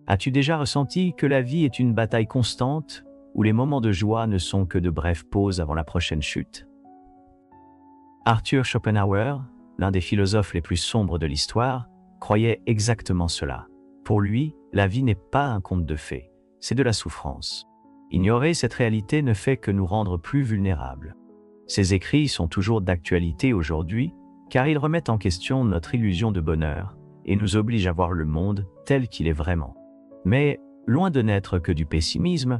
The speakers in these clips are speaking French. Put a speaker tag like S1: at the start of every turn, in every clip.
S1: As-tu déjà ressenti que la vie est une bataille constante, où les moments de joie ne sont que de brèves pauses avant la prochaine chute? Arthur Schopenhauer, l'un des philosophes les plus sombres de l'histoire, croyait exactement cela. Pour lui, la vie n'est pas un conte de fées, c'est de la souffrance. Ignorer cette réalité ne fait que nous rendre plus vulnérables. Ses écrits sont toujours d'actualité aujourd'hui, car ils remettent en question notre illusion de bonheur et nous obligent à voir le monde tel qu'il est vraiment. Mais, loin de n'être que du pessimisme,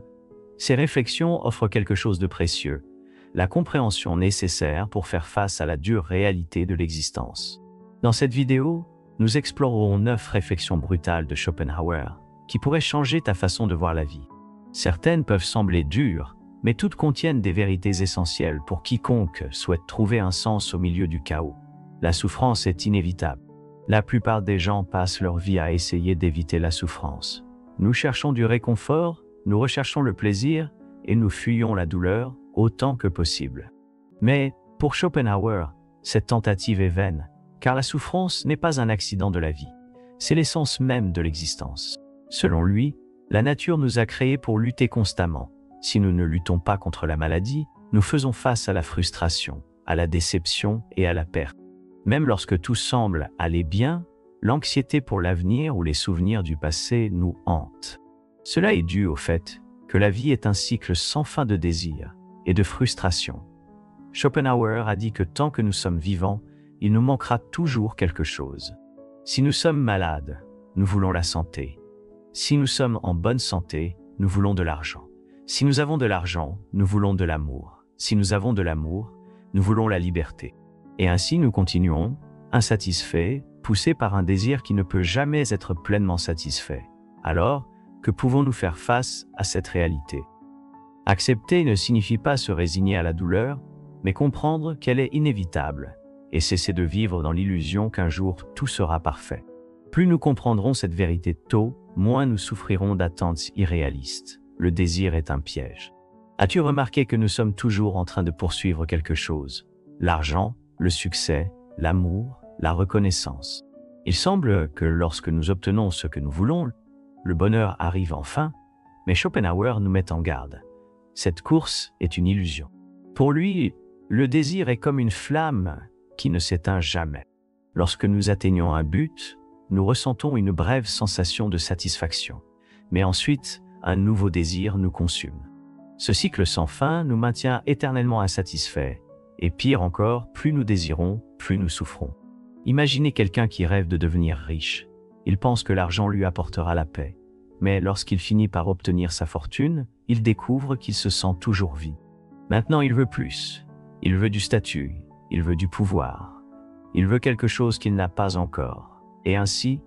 S1: ces réflexions offrent quelque chose de précieux, la compréhension nécessaire pour faire face à la dure réalité de l'existence. Dans cette vidéo, nous explorerons 9 réflexions brutales de Schopenhauer qui pourraient changer ta façon de voir la vie. Certaines peuvent sembler dures, mais toutes contiennent des vérités essentielles pour quiconque souhaite trouver un sens au milieu du chaos. La souffrance est inévitable. La plupart des gens passent leur vie à essayer d'éviter la souffrance. Nous cherchons du réconfort, nous recherchons le plaisir et nous fuyons la douleur autant que possible. Mais, pour Schopenhauer, cette tentative est vaine, car la souffrance n'est pas un accident de la vie, c'est l'essence même de l'existence. Selon lui, la nature nous a créés pour lutter constamment. Si nous ne luttons pas contre la maladie, nous faisons face à la frustration, à la déception et à la perte. Même lorsque tout semble aller bien, l'anxiété pour l'avenir ou les souvenirs du passé nous hantent. Cela est dû au fait que la vie est un cycle sans fin de désirs et de frustration. Schopenhauer a dit que tant que nous sommes vivants, il nous manquera toujours quelque chose. Si nous sommes malades, nous voulons la santé. Si nous sommes en bonne santé, nous voulons de l'argent. Si nous avons de l'argent, nous voulons de l'amour. Si nous avons de l'amour, nous voulons la liberté. Et ainsi nous continuons, insatisfaits, poussés par un désir qui ne peut jamais être pleinement satisfait. Alors, que pouvons-nous faire face à cette réalité? Accepter ne signifie pas se résigner à la douleur, mais comprendre qu'elle est inévitable et cesser de vivre dans l'illusion qu'un jour tout sera parfait. Plus nous comprendrons cette vérité tôt, moins nous souffrirons d'attentes irréalistes. Le désir est un piège. As-tu remarqué que nous sommes toujours en train de poursuivre quelque chose? L'argent, le succès, l'amour, la reconnaissance. Il semble que lorsque nous obtenons ce que nous voulons, le bonheur arrive enfin, mais Schopenhauer nous met en garde. Cette course est une illusion. Pour lui, le désir est comme une flamme qui ne s'éteint jamais. Lorsque nous atteignons un but, nous ressentons une brève sensation de satisfaction. Mais ensuite, un nouveau désir nous consume. Ce cycle sans fin nous maintient éternellement insatisfaits. Et pire encore, plus nous désirons, plus nous souffrons. Imaginez quelqu'un qui rêve de devenir riche. Il pense que l'argent lui apportera la paix. Mais lorsqu'il finit par obtenir sa fortune, il découvre qu'il se sent toujours vide. Maintenant, il veut plus. Il veut du statut. Il veut du pouvoir. Il veut quelque chose qu'il n'a pas encore. Et ainsi,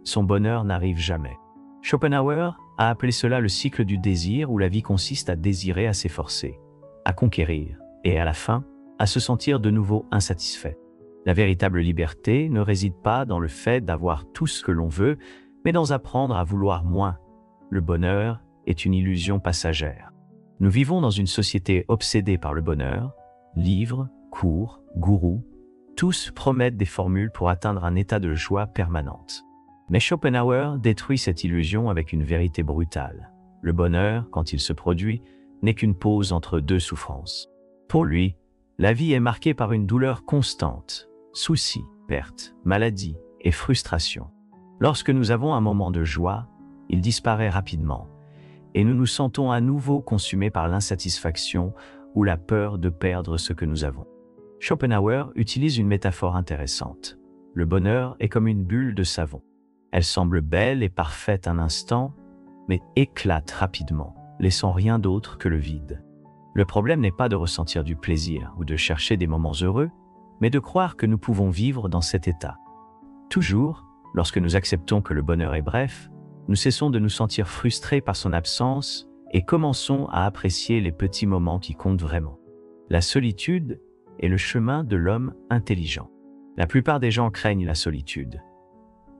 S1: son bonheur n'arrive jamais. Schopenhauer a appelé cela le cycle du désir où la vie consiste à désirer, à s'efforcer, à conquérir et à la fin, à se sentir de nouveau insatisfait. La véritable liberté ne réside pas dans le fait d'avoir tout ce que l'on veut, mais dans apprendre à vouloir moins. Le bonheur est une illusion passagère. Nous vivons dans une société obsédée par le bonheur. Livres, cours, gourous, tous promettent des formules pour atteindre un état de joie permanente. Mais Schopenhauer détruit cette illusion avec une vérité brutale. Le bonheur, quand il se produit, n'est qu'une pause entre deux souffrances. Pour lui, la vie est marquée par une douleur constante, soucis, pertes, maladies et frustration. Lorsque nous avons un moment de joie, il disparaît rapidement, et nous nous sentons à nouveau consumés par l'insatisfaction ou la peur de perdre ce que nous avons. Schopenhauer utilise une métaphore intéressante. Le bonheur est comme une bulle de savon. Elle semble belle et parfaite un instant, mais éclate rapidement, laissant rien d'autre que le vide. Le problème n'est pas de ressentir du plaisir ou de chercher des moments heureux, mais de croire que nous pouvons vivre dans cet état. Toujours, lorsque nous acceptons que le bonheur est bref, nous cessons de nous sentir frustrés par son absence et commençons à apprécier les petits moments qui comptent vraiment. La solitude est le chemin de l'homme intelligent. La plupart des gens craignent la solitude.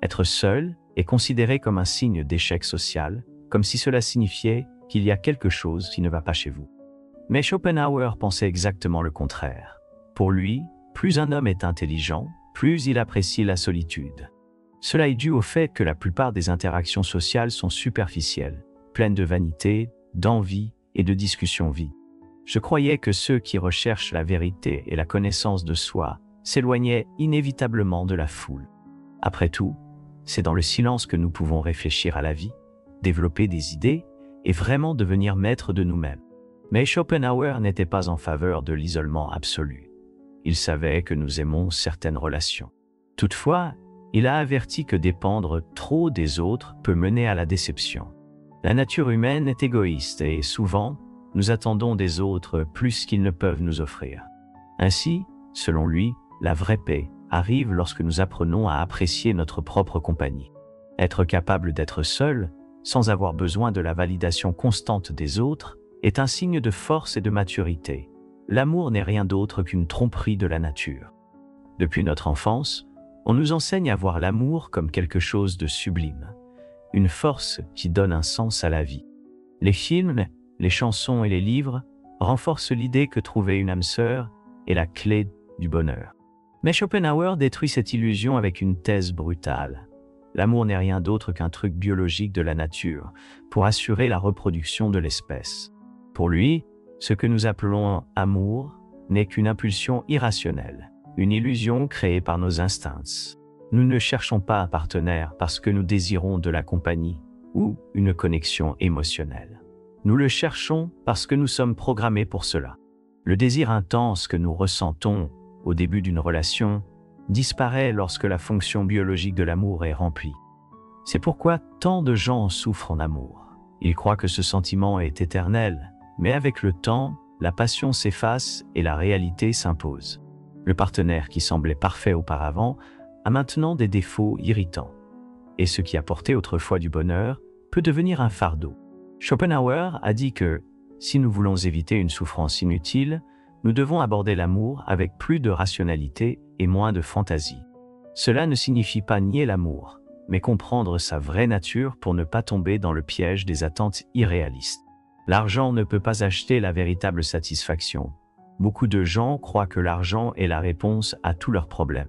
S1: Être seul est considéré comme un signe d'échec social, comme si cela signifiait qu'il y a quelque chose qui ne va pas chez vous. Mais Schopenhauer pensait exactement le contraire. Pour lui, plus un homme est intelligent, plus il apprécie la solitude. Cela est dû au fait que la plupart des interactions sociales sont superficielles, pleines de vanité, d'envie et de discussions vides. Je croyais que ceux qui recherchent la vérité et la connaissance de soi s'éloignaient inévitablement de la foule. Après tout, c'est dans le silence que nous pouvons réfléchir à la vie, développer des idées et vraiment devenir maître de nous-mêmes. Mais Schopenhauer n'était pas en faveur de l'isolement absolu. Il savait que nous aimons certaines relations. Toutefois, il a averti que dépendre trop des autres peut mener à la déception. La nature humaine est égoïste et souvent, nous attendons des autres plus qu'ils ne peuvent nous offrir. Ainsi, selon lui, la vraie paix arrive lorsque nous apprenons à apprécier notre propre compagnie. Être capable d'être seul, sans avoir besoin de la validation constante des autres, est un signe de force et de maturité. L'amour n'est rien d'autre qu'une tromperie de la nature. Depuis notre enfance, on nous enseigne à voir l'amour comme quelque chose de sublime, une force qui donne un sens à la vie. Les films, les chansons et les livres renforcent l'idée que trouver une âme sœur est la clé du bonheur. Mais Schopenhauer détruit cette illusion avec une thèse brutale. L'amour n'est rien d'autre qu'un truc biologique de la nature pour assurer la reproduction de l'espèce. Pour lui, ce que nous appelons amour n'est qu'une impulsion irrationnelle, une illusion créée par nos instincts. Nous ne cherchons pas un partenaire parce que nous désirons de la compagnie ou une connexion émotionnelle. Nous le cherchons parce que nous sommes programmés pour cela. Le désir intense que nous ressentons au début d'une relation disparaît lorsque la fonction biologique de l'amour est remplie. C'est pourquoi tant de gens souffrent en amour. Ils croient que ce sentiment est éternel, mais avec le temps, la passion s'efface et la réalité s'impose. Le partenaire qui semblait parfait auparavant a maintenant des défauts irritants. Et ce qui apportait autrefois du bonheur peut devenir un fardeau. Schopenhauer a dit que, si nous voulons éviter une souffrance inutile, nous devons aborder l'amour avec plus de rationalité et moins de fantaisie. Cela ne signifie pas nier l'amour, mais comprendre sa vraie nature pour ne pas tomber dans le piège des attentes irréalistes. L'argent ne peut pas acheter la véritable satisfaction. Beaucoup de gens croient que l'argent est la réponse à tous leurs problèmes.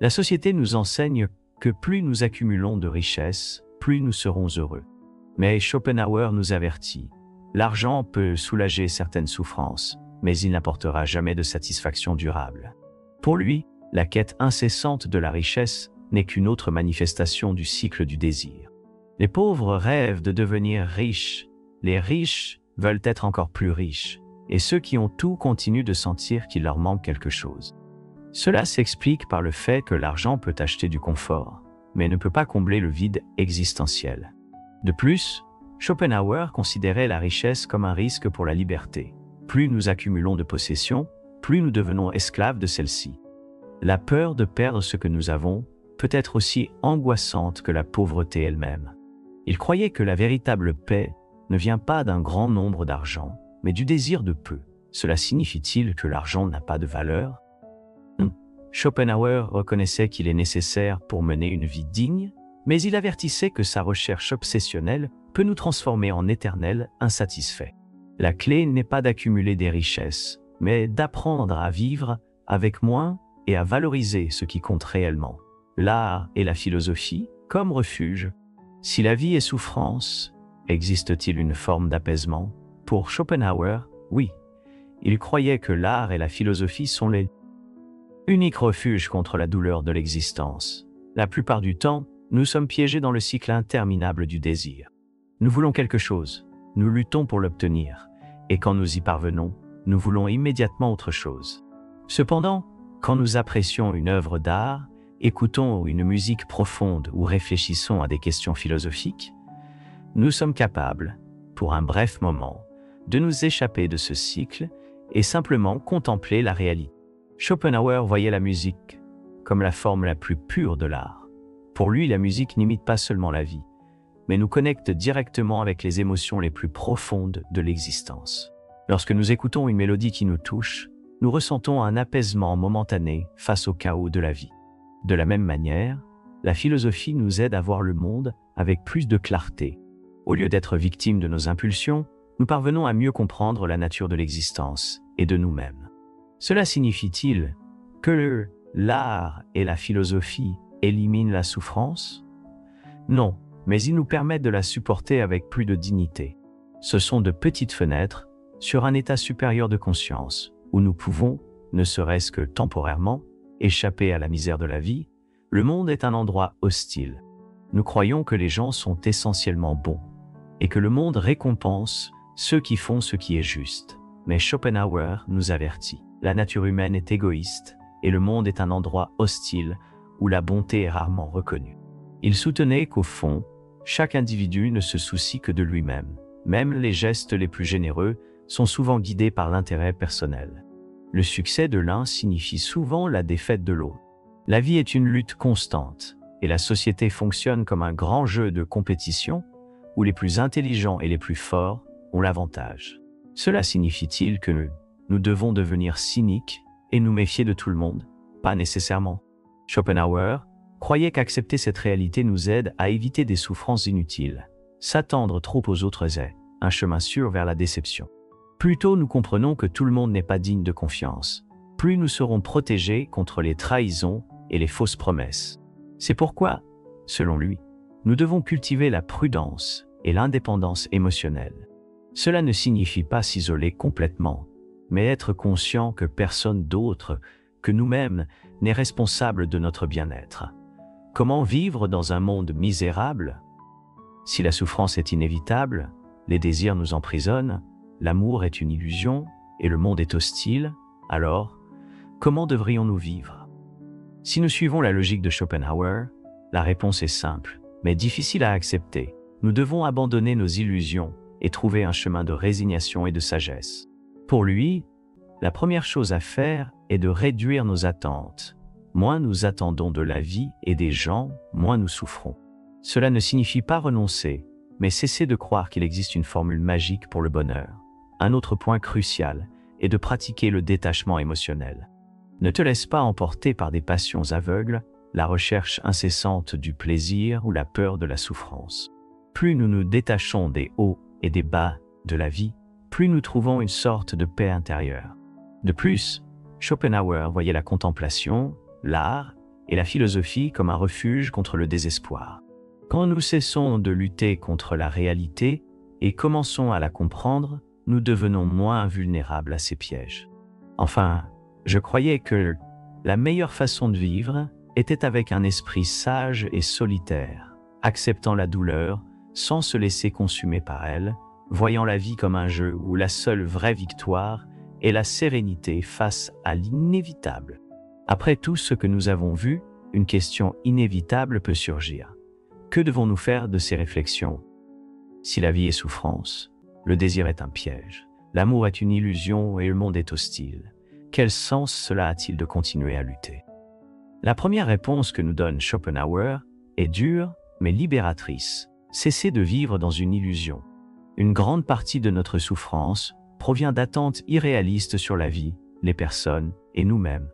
S1: La société nous enseigne que plus nous accumulons de richesses, plus nous serons heureux. Mais Schopenhauer nous avertit, l'argent peut soulager certaines souffrances, mais il n'apportera jamais de satisfaction durable. Pour lui, la quête incessante de la richesse n'est qu'une autre manifestation du cycle du désir. Les pauvres rêvent de devenir riches, les riches veulent être encore plus riches, et ceux qui ont tout continuent de sentir qu'il leur manque quelque chose. Cela s'explique par le fait que l'argent peut acheter du confort, mais ne peut pas combler le vide existentiel. De plus, Schopenhauer considérait la richesse comme un risque pour la liberté. Plus nous accumulons de possessions, plus nous devenons esclaves de celles-ci. La peur de perdre ce que nous avons peut être aussi angoissante que la pauvreté elle-même. Il croyait que la véritable paix ne vient pas d'un grand nombre d'argent, mais du désir de peu. Cela signifie-t-il que l'argent n'a pas de valeur? Schopenhauer reconnaissait qu'il est nécessaire pour mener une vie digne, mais il avertissait que sa recherche obsessionnelle peut nous transformer en éternels insatisfaits. La clé n'est pas d'accumuler des richesses, mais d'apprendre à vivre avec moins et à valoriser ce qui compte réellement. L'art et la philosophie comme refuge. Si la vie est souffrance, existe-t-il une forme d'apaisement? Pour Schopenhauer, oui. Il croyait que l'art et la philosophie sont les uniques refuges contre la douleur de l'existence. La plupart du temps, nous sommes piégés dans le cycle interminable du désir. Nous voulons quelque chose, nous luttons pour l'obtenir, et quand nous y parvenons, nous voulons immédiatement autre chose. Cependant, quand nous apprécions une œuvre d'art, écoutons une musique profonde ou réfléchissons à des questions philosophiques, nous sommes capables, pour un bref moment, de nous échapper de ce cycle et simplement contempler la réalité. Schopenhauer voyait la musique comme la forme la plus pure de l'art. Pour lui, la musique n'imite pas seulement la vie, mais nous connecte directement avec les émotions les plus profondes de l'existence. Lorsque nous écoutons une mélodie qui nous touche, nous ressentons un apaisement momentané face au chaos de la vie. De la même manière, la philosophie nous aide à voir le monde avec plus de clarté. Au lieu d'être victimes de nos impulsions, nous parvenons à mieux comprendre la nature de l'existence et de nous-mêmes. Cela signifie-t-il que l'art et la philosophie éliminent la souffrance? Non, mais ils nous permettent de la supporter avec plus de dignité. Ce sont de petites fenêtres sur un état supérieur de conscience, où nous pouvons, ne serait-ce que temporairement, échapper à la misère de la vie. Le monde est un endroit hostile. Nous croyons que les gens sont essentiellement bons, et que le monde récompense ceux qui font ce qui est juste. Mais Schopenhauer nous avertit, la nature humaine est égoïste, et le monde est un endroit hostile où la bonté est rarement reconnue. Il soutenait qu'au fond, chaque individu ne se soucie que de lui-même. Même les gestes les plus généreux sont souvent guidés par l'intérêt personnel. Le succès de l'un signifie souvent la défaite de l'autre. La vie est une lutte constante, et la société fonctionne comme un grand jeu de compétition où les plus intelligents et les plus forts ont l'avantage. Cela signifie-t-il que nous devons devenir cyniques et nous méfier de tout le monde? Pas nécessairement. Schopenhauer croyait qu'accepter cette réalité nous aide à éviter des souffrances inutiles. S'attendre trop aux autres est un chemin sûr vers la déception. Plus tôt nous comprenons que tout le monde n'est pas digne de confiance, plus nous serons protégés contre les trahisons et les fausses promesses. C'est pourquoi, selon lui, nous devons cultiver la prudence et l'indépendance émotionnelle. Cela ne signifie pas s'isoler complètement, mais être conscient que personne d'autre que nous-mêmes n'est responsable de notre bien-être. Comment vivre dans un monde misérable? Si la souffrance est inévitable, les désirs nous emprisonnent, l'amour est une illusion et le monde est hostile, alors, comment devrions-nous vivre? Si nous suivons la logique de Schopenhauer, la réponse est simple, mais difficile à accepter. Nous devons abandonner nos illusions et trouver un chemin de résignation et de sagesse. Pour lui, la première chose à faire est de réduire nos attentes. Moins nous attendons de la vie et des gens, moins nous souffrons. Cela ne signifie pas renoncer, mais cesser de croire qu'il existe une formule magique pour le bonheur. Un autre point crucial est de pratiquer le détachement émotionnel. Ne te laisse pas emporter par des passions aveugles, la recherche incessante du plaisir ou la peur de la souffrance. Plus nous nous détachons des hauts et des bas de la vie, plus nous trouvons une sorte de paix intérieure. De plus, Schopenhauer voyait la contemplation, l'art et la philosophie comme un refuge contre le désespoir. Quand nous cessons de lutter contre la réalité et commençons à la comprendre, nous devenons moins vulnérables à ces pièges. Enfin, je croyais que la meilleure façon de vivre était avec un esprit sage et solitaire, acceptant la douleur sans se laisser consumer par elle, voyant la vie comme un jeu où la seule vraie victoire est la sérénité face à l'inévitable. Après tout ce que nous avons vu, une question inévitable peut surgir. Que devons-nous faire de ces réflexions? Si la vie est souffrance, le désir est un piège, l'amour est une illusion et le monde est hostile, quel sens cela a-t-il de continuer à lutter? La première réponse que nous donne Schopenhauer est dure mais libératrice. Cessez de vivre dans une illusion. Une grande partie de notre souffrance provient d'attentes irréalistes sur la vie, les personnes et nous-mêmes.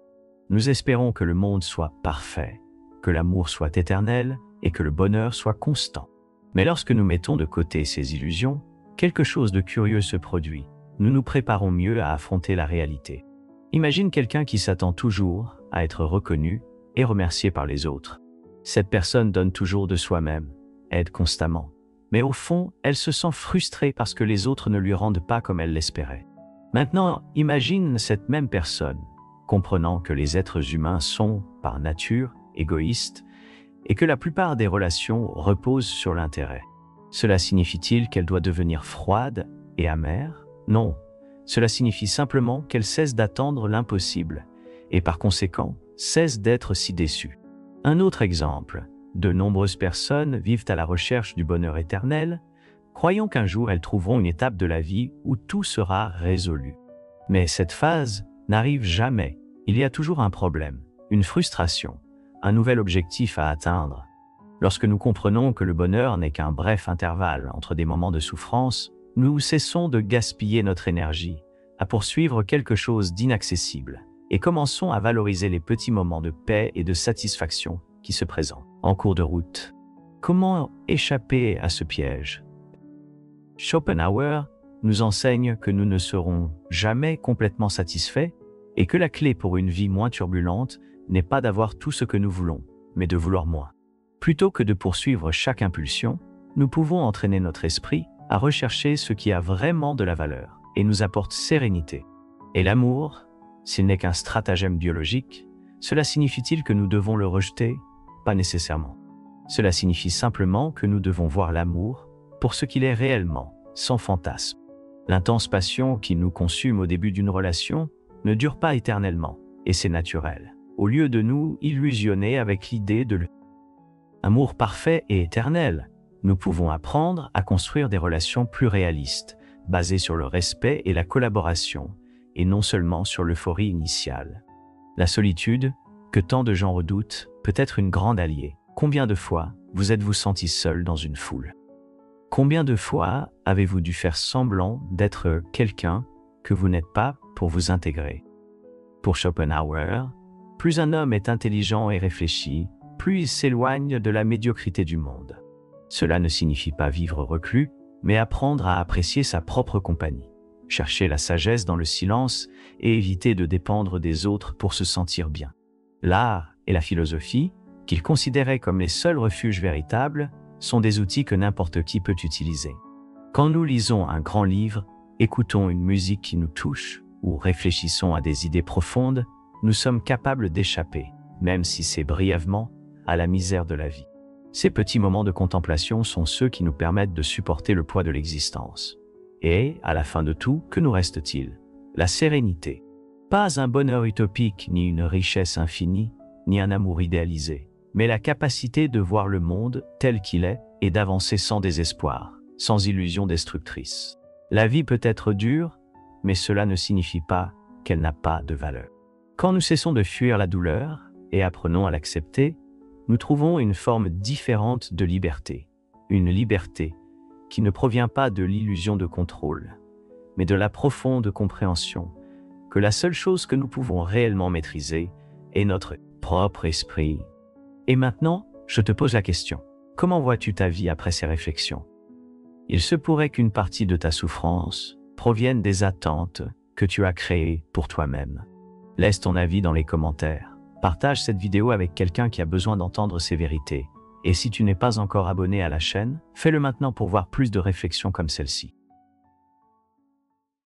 S1: Nous espérons que le monde soit parfait, que l'amour soit éternel et que le bonheur soit constant. Mais lorsque nous mettons de côté ces illusions, quelque chose de curieux se produit. Nous nous préparons mieux à affronter la réalité. Imagine quelqu'un qui s'attend toujours à être reconnu et remercié par les autres. Cette personne donne toujours de soi-même, aide constamment. Mais au fond, elle se sent frustrée parce que les autres ne lui rendent pas comme elle l'espérait. Maintenant, imagine cette même personne, comprenant que les êtres humains sont, par nature, égoïstes, et que la plupart des relations reposent sur l'intérêt. Cela signifie-t-il qu'elle doit devenir froide et amère? Non. Cela signifie simplement qu'elle cesse d'attendre l'impossible, et par conséquent, cesse d'être si déçue. Un autre exemple. De nombreuses personnes vivent à la recherche du bonheur éternel, croyant qu'un jour elles trouveront une étape de la vie où tout sera résolu. Mais cette phase n'arrive jamais. Il y a toujours un problème, une frustration, un nouvel objectif à atteindre. Lorsque nous comprenons que le bonheur n'est qu'un bref intervalle entre des moments de souffrance, nous cessons de gaspiller notre énergie à poursuivre quelque chose d'inaccessible et commençons à valoriser les petits moments de paix et de satisfaction qui se présentent en cours de route. Comment échapper à ce piège? Schopenhauer nous enseigne que nous ne serons jamais complètement satisfaits et que la clé pour une vie moins turbulente n'est pas d'avoir tout ce que nous voulons, mais de vouloir moins. Plutôt que de poursuivre chaque impulsion, nous pouvons entraîner notre esprit à rechercher ce qui a vraiment de la valeur et nous apporte sérénité. Et l'amour, s'il n'est qu'un stratagème biologique, cela signifie-t-il que nous devons le rejeter? Pas nécessairement. Cela signifie simplement que nous devons voir l'amour pour ce qu'il est réellement, sans fantasme. L'intense passion qui nous consume au début d'une relation ne dure pas éternellement, et c'est naturel. Au lieu de nous illusionner avec l'idée de l'amour parfait et éternel, nous pouvons apprendre à construire des relations plus réalistes, basées sur le respect et la collaboration, et non seulement sur l'euphorie initiale. La solitude, que tant de gens redoutent, peut être une grande alliée. Combien de fois vous êtes-vous senti seul dans une foule? Combien de fois avez-vous dû faire semblant d'être quelqu'un que vous n'êtes pas pour vous intégrer? Pour Schopenhauer, plus un homme est intelligent et réfléchi, plus il s'éloigne de la médiocrité du monde. Cela ne signifie pas vivre reclus, mais apprendre à apprécier sa propre compagnie, chercher la sagesse dans le silence et éviter de dépendre des autres pour se sentir bien. L'art et la philosophie, qu'il considérait comme les seuls refuges véritables, sont des outils que n'importe qui peut utiliser. Quand nous lisons un grand livre, écoutons une musique qui nous touche ou réfléchissons à des idées profondes, nous sommes capables d'échapper, même si c'est brièvement, à la misère de la vie. Ces petits moments de contemplation sont ceux qui nous permettent de supporter le poids de l'existence. Et, à la fin de tout, que nous reste-t-il? La sérénité. Pas un bonheur utopique, ni une richesse infinie, ni un amour idéalisé, mais la capacité de voir le monde tel qu'il est et d'avancer sans désespoir, sans illusion destructrice. La vie peut être dure, mais cela ne signifie pas qu'elle n'a pas de valeur. Quand nous cessons de fuir la douleur et apprenons à l'accepter, nous trouvons une forme différente de liberté. Une liberté qui ne provient pas de l'illusion de contrôle, mais de la profonde compréhension que la seule chose que nous pouvons réellement maîtriser est notre propre esprit. Et maintenant, je te pose la question. Comment vois-tu ta vie après ces réflexions? Il se pourrait qu'une partie de ta souffrance provienne des attentes que tu as créées pour toi-même. Laisse ton avis dans les commentaires. Partage cette vidéo avec quelqu'un qui a besoin d'entendre ces vérités. Et si tu n'es pas encore abonné à la chaîne, fais-le maintenant pour voir plus de réflexions comme celle-ci.